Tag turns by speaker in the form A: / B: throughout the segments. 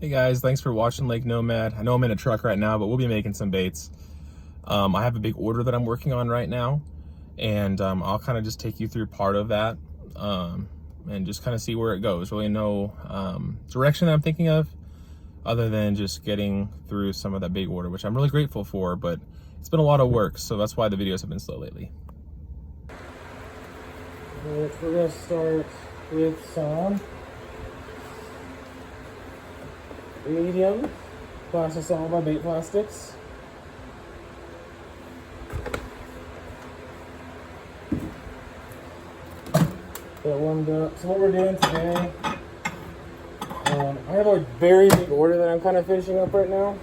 A: Hey guys, thanks for watching Lake Nomad. I know I'm in a truck right now, but we'll be making some baits. I have a big order that I'm working on right now, and I'll kind of just take you through part of that and just kind of see where it goes. Really no direction that I'm thinking of other than just getting through some of that big order, which I'm really grateful for, but it's been a lot of work, so that's why the videos have been slow lately.
B: We're going to start with some medium plastic solid by Bait Plastics. That warmed up. So what we're doing today, I have a very big order that I'm kind of finishing up right now,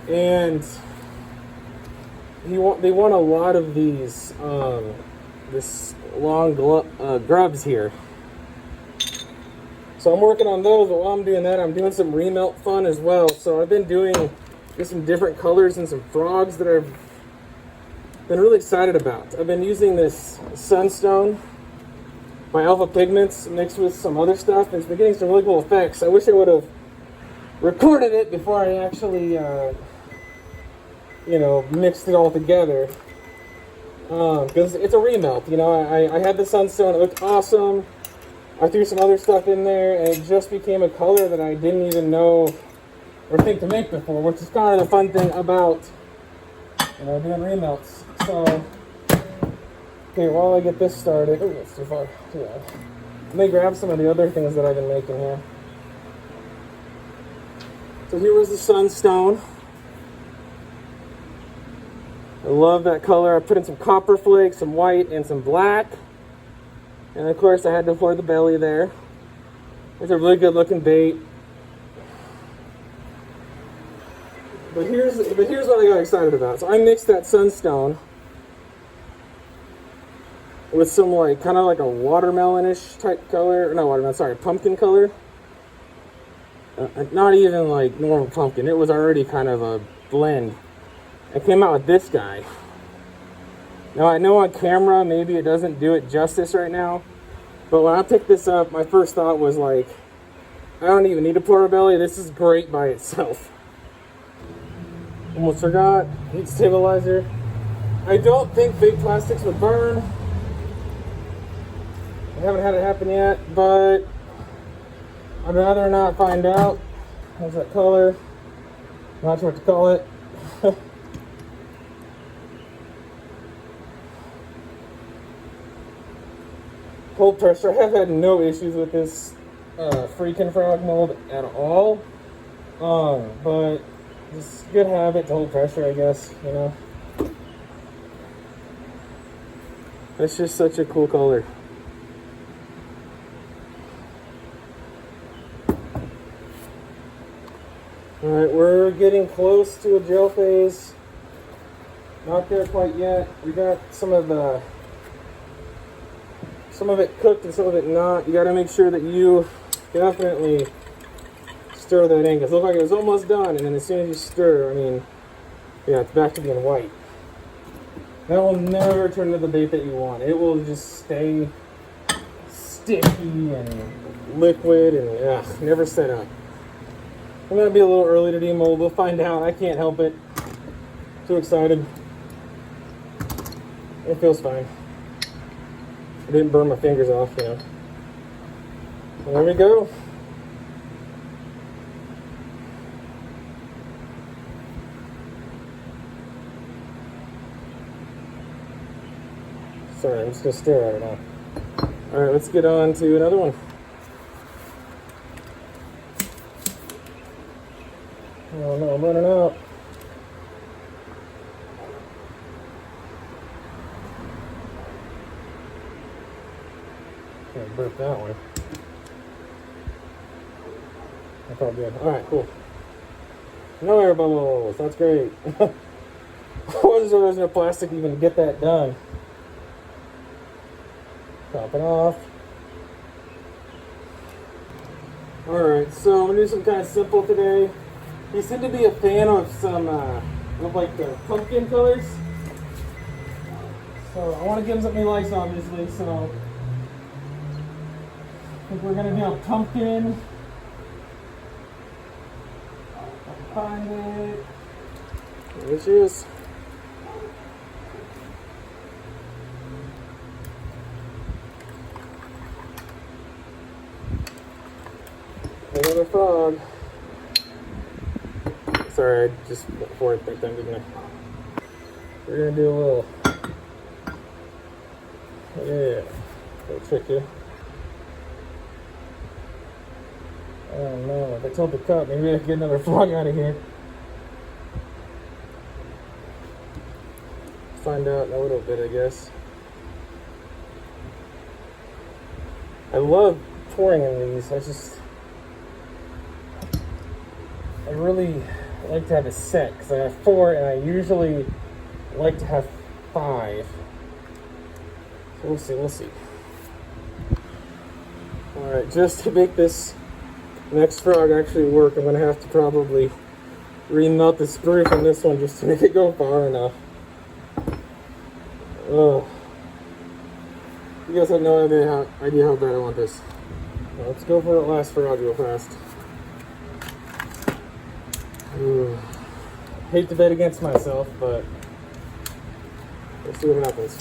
B: and they want a lot of these this long grubs here. So I'm working on those, but while I'm doing that, I'm doing some remelt fun as well. So I've been doing just some different colors and some frogs that I've been really excited about. I've been using this Sunstone by Alpha Pigments mixed with some other stuff, and it's been getting some really cool effects. I wish I would have recorded it before I actually, mixed it all together. Because it's a remelt, I had the Sunstone, it looked awesome. I threw some other stuff in there, and it just became a color that I didn't even know or think to make before, which is kind of the fun thing about, doing remelts. So, okay, while I get this started, oh, that's too far. Yeah. Let me grab some of the other things that I've been making here. So here was the Sunstone. I love that color. I put in some copper flakes, some white, and some black. And of course I had to pour the belly there. It's a really good looking bait. But here's what I got excited about. So I mixed that Sunstone with some kind of like a watermelonish type color. No, watermelon, sorry, pumpkin color. Not even like normal pumpkin. It was already kind of a blend. I came out with this guy. Now I know on camera maybe it doesn't do it justice right now, but when I picked this up, my first thought was like, I don't even need a porter belly. This is great by itself. Almost forgot. Heat stabilizer. I don't think Bait Plastics would burn. I haven't had it happen yet, but I'd rather not find out. How's that color? Not sure what to call it. Cold pressure. I have had no issues with this freaking frog mold at all. But it's a good habit to hold pressure, I guess, It's just such a cool color. Alright, we're getting close to a gel phase. Not there quite yet. We got some of it cooked and some of it not. You got to make sure that you definitely stir that in, because it looked like it was almost done, and then as soon as you stir, it's back to being white. That will never turn into the bait that you want. It will just stay sticky and liquid and never set up. It might be a little early to demold. We'll find out. I can't help it. Too excited. It feels fine. I didn't burn my fingers off, So there we go. Sorry, I'm just gonna stare at it now. Alright, let's get on to another one. Oh no, I'm running out. Can't burp that one. That's all good. Alright, cool. No air bubbles. That's great. I wasn't sure there was no plastic even to get that done. Top it off. Alright, so I'm gonna do something kind of simple today. You seem to be a fan of some the pumpkin colors. So I want to give them something he likes, obviously. So I think we're gonna do a pumpkin find it. There she is. Another frog. Sorry, I just went for it that time, didn't I? We're gonna do a little, yeah, little trick here. Oh no, if I tilt the cup, maybe I can get another frog out of here. Find out in a little bit, I guess. I love touring in these. I really like to have a set because I have 4 and I usually like to have 5. So we'll see. Alright, just to make this next frog actually work, I'm going to have to probably remelt the sprue from this one just to make it go far enough. Oh, you guys have no idea how bad I want this. Now let's go for that last frog real fast. Ooh. Hate to bet against myself, but let's see what happens.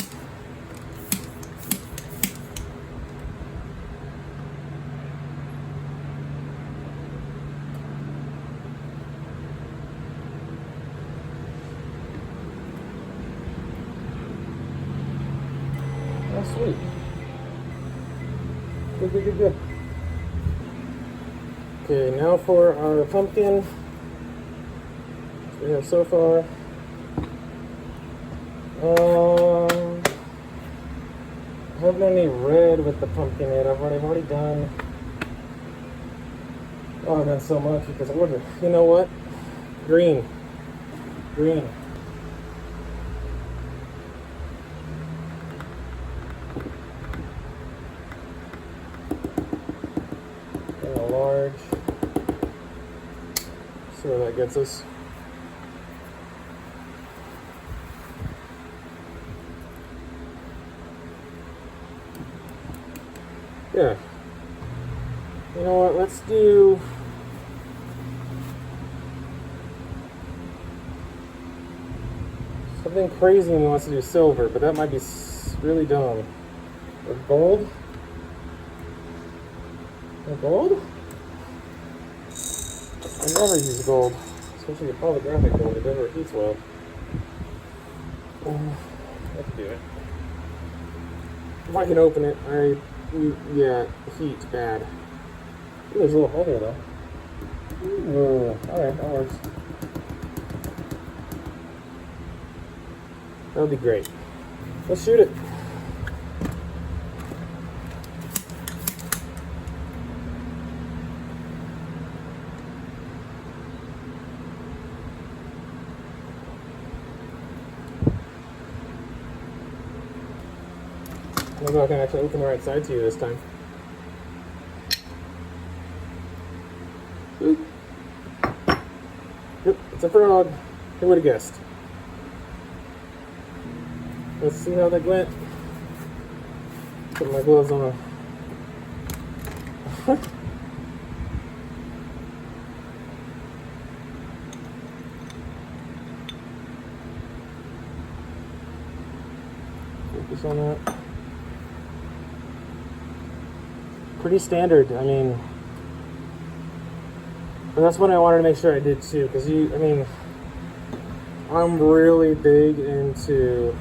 B: Oh, sweet. Good. Okay, now for our pumpkin. We have so far. I haven't done any red with the pumpkin yet. I've already done. Oh, I've done so much because I ordered. You know what? Green. And a large. See where that gets us. Yeah. You know what? Let's do. Something crazy and he wants to do silver, but that might be really dumb. Or gold? Or gold? I never use gold, especially the holographic gold. It never heats well. Let's do it. If I can open it, yeah, heat bad. Ooh, there's a little hole there though. Ooh, alright, that works. That'll be great. Let's shoot it. Maybe I can actually open the right side to you this time. Oop. Yep, it's a frog. Who would have guessed? Let's see how that went. Put my gloves on. Focus on that. Pretty standard. I mean, and that's what I wanted to make sure I did too, because I'm really big into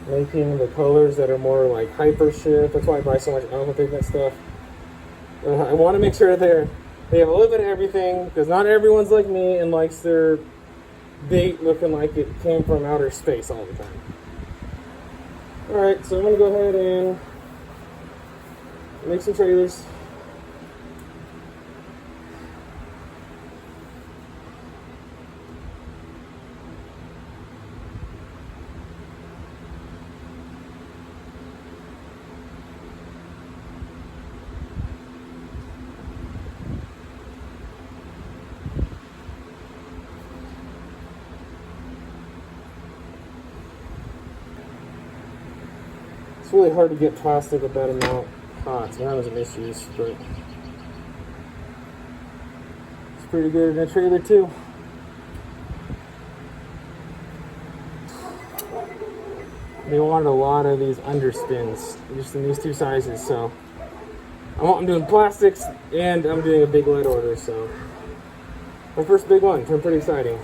B: making the colors that are more like hyper shift. That's why I buy so much alpha pigment stuff. I want to make sure they have a little bit of everything, because not everyone's like me and likes their bait looking like it came from outer space all the time. Alright, so I'm going to go ahead and make some trailers. It's really hard to get plastic with that amount hot. So I'm having some issues, but it's pretty good in a trailer too. They wanted a lot of these underspins, just in these two sizes, so I'm doing plastics and I'm doing a big lead order, so my first big one, so I'm pretty exciting.